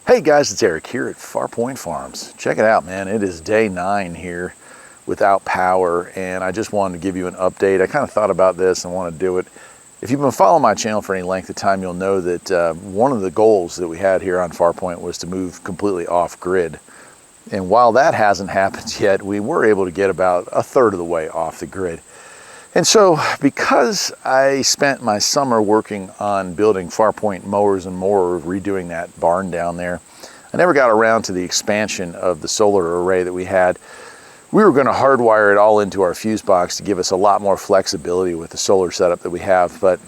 Hey guys, it's Eric here at Farpoint Farms. Check it out, man. It is day 9 here without power, and I just wanted to give you an update. I kind of thought about this and want to do it. If you've been following my channel for any length of time, you'll know that one of the goals that we had here on Farpoint was to move completely off-grid. And while that hasn't happened yet, we were able to get about a third of the way off the grid. And so, because I spent my summer working on building Farpoint mowers and more, redoing that barn down there, I never got around to the expansion of the solar array that we had. We were going to hardwire it all into our fuse box to give us a lot more flexibility with the solar setup that we have. But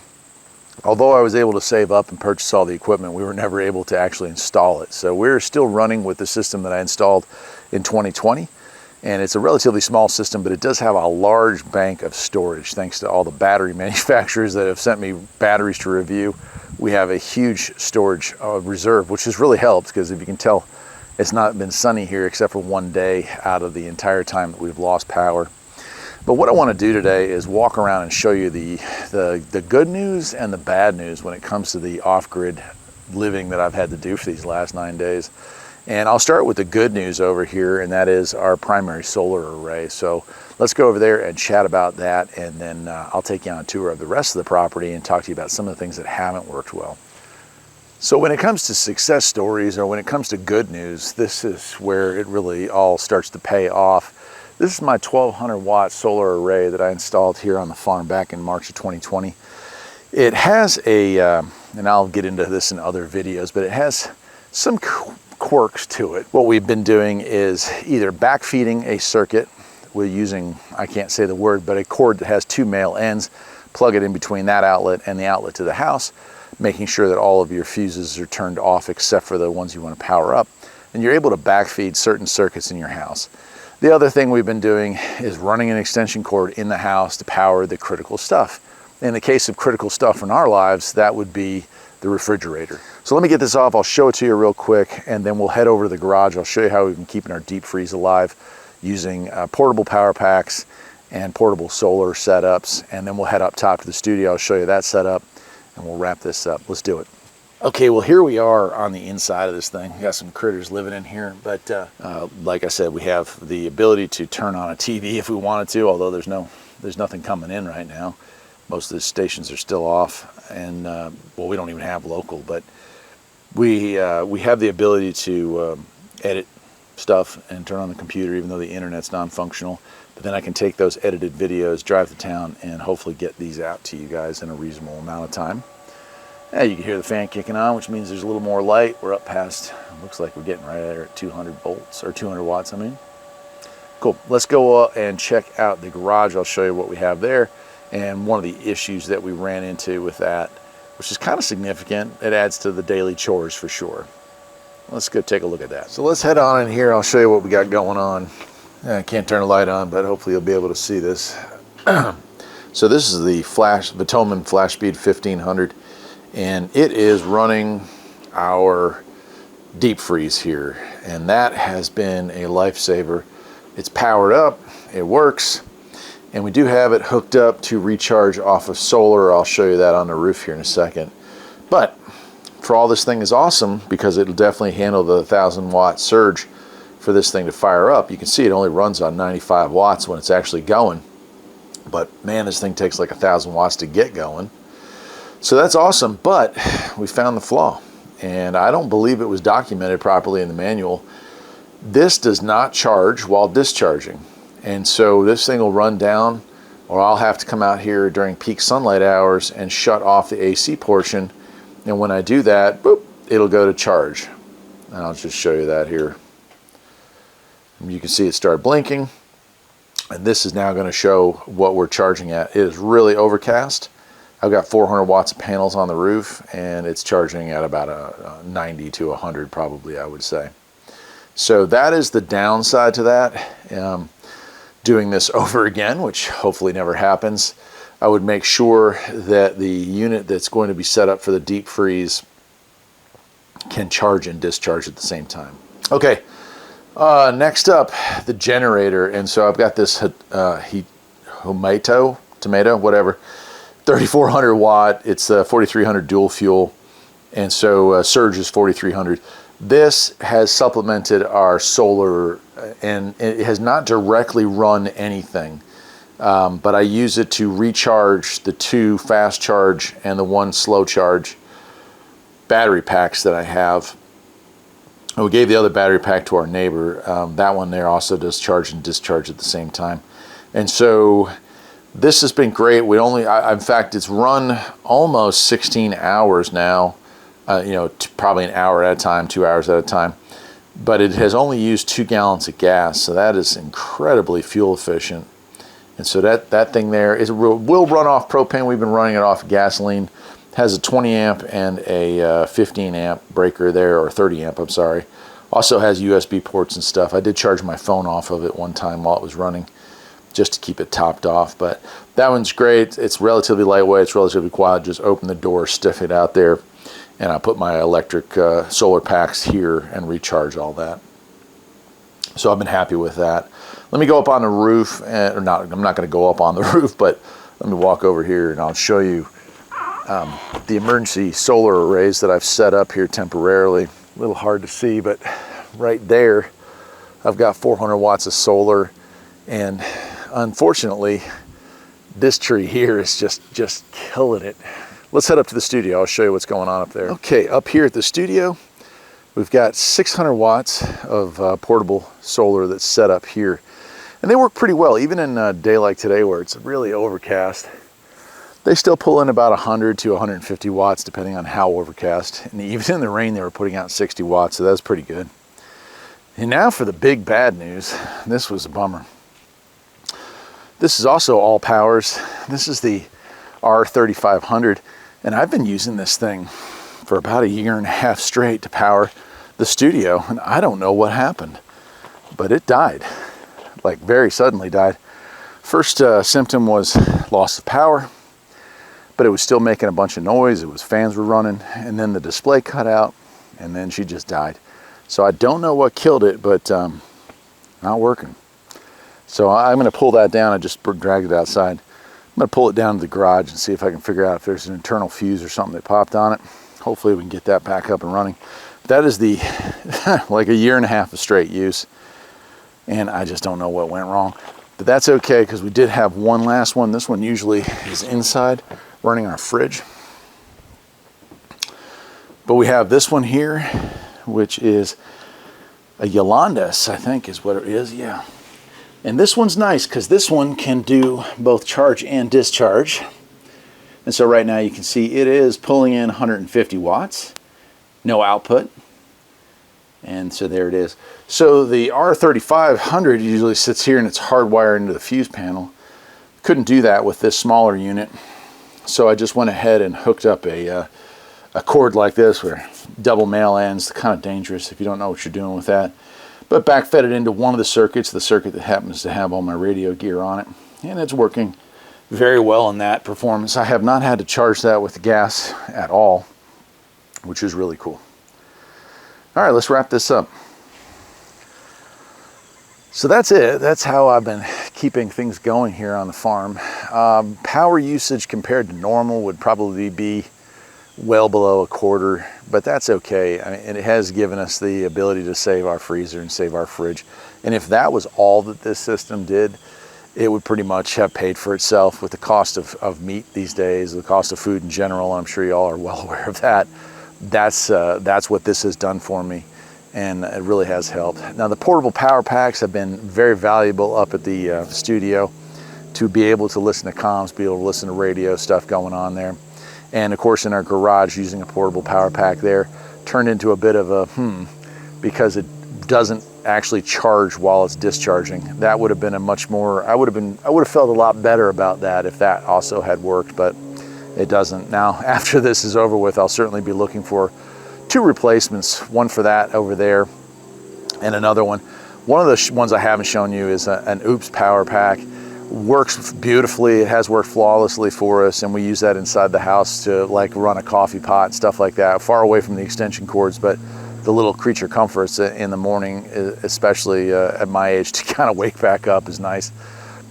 although I was able to save up and purchase all the equipment, we were never able to actually install it. So we're still running with the system that I installed in 2020. And it's a relatively small system, but it does have a large bank of storage thanks to all the battery manufacturers that have sent me batteries to review. We have a huge storage reserve, which has really helped because if you can tell, it's not been sunny here except for one day out of the entire time that we've lost power. But what I want to do today is walk around and show you the good news and the bad news when it comes to the off-grid living that I've had to do for these last 9 days. And I'll start with the good news over here, and that is our primary solar array. So let's go over there and chat about that, and then I'll take you on a tour of the rest of the property and talk to you about some of the things that haven't worked well. So when it comes to success stories, or when it comes to good news, this is where it really all starts to pay off. This is my 1200 watt solar array that I installed here on the farm back in March of 2020. It has a, and I'll get into this in other videos, but it has some quirks to it. What we've been doing is either backfeeding a circuit with using, I can't say the word, but a cord that has 2 male ends, plug it in between that outlet and the outlet to the house, making sure that all of your fuses are turned off except for the ones you want to power up, and you're able to backfeed certain circuits in your house. The other thing we've been doing is running an extension cord in the house to power the critical stuff. In the case of critical stuff in our lives, that would be the refrigerator. So let me get this off, I'll show it to you real quick, and then we'll head over to the garage. I'll show you how we've been keeping our deep freeze alive using portable power packs and portable solar setups, and then we'll head up top to the studio. I'll show you that setup, and we'll wrap this up. Let's do it. Okay, well here we are on the inside of this thing. We got some critters living in here, but like I said, we have the ability to turn on a TV if we wanted to, although there's nothing coming in right now. Most of the stations are still off, and well, we don't even have local, but we have the ability to edit stuff and turn on the computer even though the internet's non-functional. But then I can take those edited videos, drive to town, and hopefully get these out to you guys in a reasonable amount of time. Yeah, you can hear the fan kicking on, which means there's a little more light. We're up past, looks like we're getting right there at 200 volts, or 200 watts, I mean. Cool, let's go and check out the garage. I'll show you what we have there. And one of the issues that we ran into with that, which is kind of significant, it adds to the daily chores for sure. Let's go take a look at that. So let's head on in here. I'll show you what we got going on. I can't turn the light on, but hopefully you'll be able to see this. So this is the Vitoman Flash Speed 1500, and it is running our deep freeze here, and that has been a lifesaver. It's powered up, it works. And we do have it hooked up to recharge off of solar. I'll show you that on the roof here in a second. But for all, this thing is awesome because it'll definitely handle the 1,000 watt surge for this thing to fire up. You can see it only runs on 95 watts when it's actually going. But man, this thing takes like 1,000 watts to get going. So that's awesome, but we found the flaw. And I don't believe it was documented properly in the manual. This does not charge while discharging. And so this thing will run down, or I'll have to come out here during peak sunlight hours and shut off the AC portion. And when I do that, boop, it'll go to charge. And I'll just show you that here. And you can see it start blinking. And this is now going to show what we're charging at. It is really overcast. I've got 400 watts of panels on the roof, and it's charging at about a 90 to 100 probably, I would say. So that is the downside to that. Doing this over again, which hopefully never happens, I would make sure that the unit that's going to be set up for the deep freeze can charge and discharge at the same time. Okay, next up, the generator. And so I've got this tomato, whatever, 3,400 watt. It's a 4,300 dual fuel, and so surge is 4,300. This has supplemented our solar, and it has not directly run anything, but I use it to recharge the 2 fast charge and the 1 slow charge battery packs that I have. We gave the other battery pack to our neighbor. That one there also does charge and discharge at the same time. And so this has been great. In fact, it's run almost 16 hours now, probably an hour at a time, 2 hours at a time. But it has only used 2 gallons of gas, so that is incredibly fuel efficient. And so that thing there will run off propane. We've been running it off gasoline. It has a 20 amp and a 15 amp breaker there, or 30 amp, I'm sorry. Also has USB ports and stuff. I did charge my phone off of it one time while it was running, just to keep it topped off. But that one's great. It's relatively lightweight. It's relatively quiet. Just open the door, stiff it out there, and I put my electric solar packs here and recharge all that. So I've been happy with that. Let me go up on the roof, I'm not going to go up on the roof, but let me walk over here and I'll show you the emergency solar arrays that I've set up here temporarily. A little hard to see, but right there, I've got 400 watts of solar, and unfortunately, this tree here is just killing it. Let's head up to the studio. I'll show you what's going on up there. Okay, up here at the studio, we've got 600 watts of portable solar that's set up here. And they work pretty well, even in a day like today where it's really overcast. They still pull in about 100 to 150 watts, depending on how overcast. And even in the rain, they were putting out 60 watts, so that's pretty good. And now for the big bad news. This was a bummer. This is also all powers. This is the R3500, and I've been using this thing for about 1.5 years straight to power the studio, and I don't know what happened, but it died, like very suddenly died. First symptom was loss of power, but it was still making a bunch of noise. Fans were running, and then the display cut out, and then she just died. So I don't know what killed it, but not working. So I'm going to pull that down. I just dragged it outside. I'm going to pull it down to the garage and see if I can figure out if there's an internal fuse or something that popped on it. Hopefully we can get that back up and running. That is the like 1.5 years of straight use, and I just don't know what went wrong. But that's okay, because we did have one last one. This one usually is inside, running our fridge. But we have this one here, which is a Yolandas, I think is what it is, yeah. And this one's nice because this one can do both charge and discharge. And so right now you can see it is pulling in 150 watts, no output. And so there it is. So the R3500 usually sits here and it's hardwired into the fuse panel. Couldn't do that with this smaller unit. So I just went ahead and hooked up a cord like this, where double male ends, kind of dangerous if you don't know what you're doing with that. But backfed it into one of the circuits, the circuit that happens to have all my radio gear on it. And it's working very well in that performance. I have not had to charge that with gas at all, which is really cool. All right, let's wrap this up. So that's it. That's how I've been keeping things going here on the farm. Power usage compared to normal would probably be well below 1/4, but that's okay. I mean, and it has given us the ability to save our freezer and save our fridge. And if that was all that this system did, it would pretty much have paid for itself with the cost of meat these days, the cost of food in general. I'm sure you all are well aware of that. That's what this has done for me, and it really has helped. Now, the portable power packs have been very valuable up at the studio to be able to listen to comms, be able to listen to radio stuff going on there. And of course, in our garage, using a portable power pack there turned into a bit of a because it doesn't actually charge while it's discharging. That would have been a much more, I would have felt a lot better about that if that also had worked, but it doesn't. Now, after this is over with, I'll certainly be looking for 2 replacements, one for that over there and another one. One of the ones I haven't shown you is an Oops power pack. Works beautifully. It has worked flawlessly for us, and we use that inside the house to like run a coffee pot and stuff like that, far away from the extension cords, but the little creature comforts in the morning, especially at my age, to kind of wake back up is nice.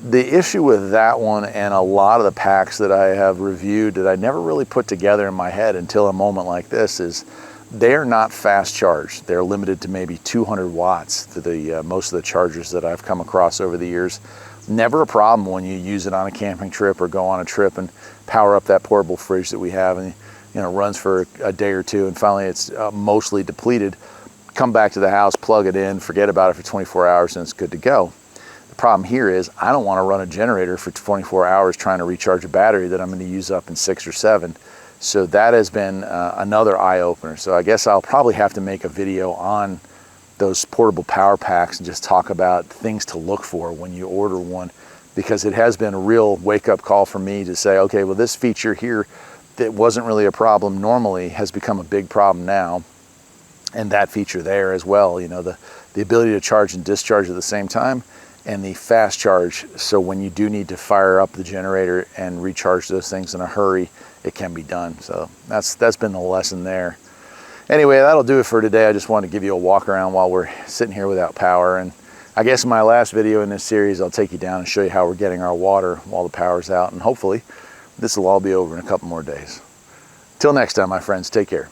The issue with that one and a lot of the packs that I have reviewed that I never really put together in my head until a moment like this is They're not fast charged. They're limited to maybe 200 watts to the most of the chargers that I've come across over the years. Never a problem when you use it on a camping trip or go on a trip and power up that portable fridge that we have, and runs for a day or two, and finally it's mostly depleted. Come back to the house, plug it in, forget about it for 24 hours, and it's good to go. The problem here is I don't want to run a generator for 24 hours trying to recharge a battery that I'm going to use up in 6 or 7. So that has been another eye-opener. So I guess I'll probably have to make a video on those portable power packs and just talk about things to look for when you order one, because it has been a real wake-up call for me to say, okay, well, this feature here that wasn't really a problem normally has become a big problem now, and that feature there as well, the ability to charge and discharge at the same time, and the fast charge, so when you do need to fire up the generator and recharge those things in a hurry, it can be done. So that's been the lesson there. Anyway, that'll do it for today. I just wanted to give you a walk around while we're sitting here without power, and I guess in my last video in this series I'll take you down and show you how we're getting our water while the power's out, and hopefully this will all be over in a couple more days. Till next time, my friends, take care.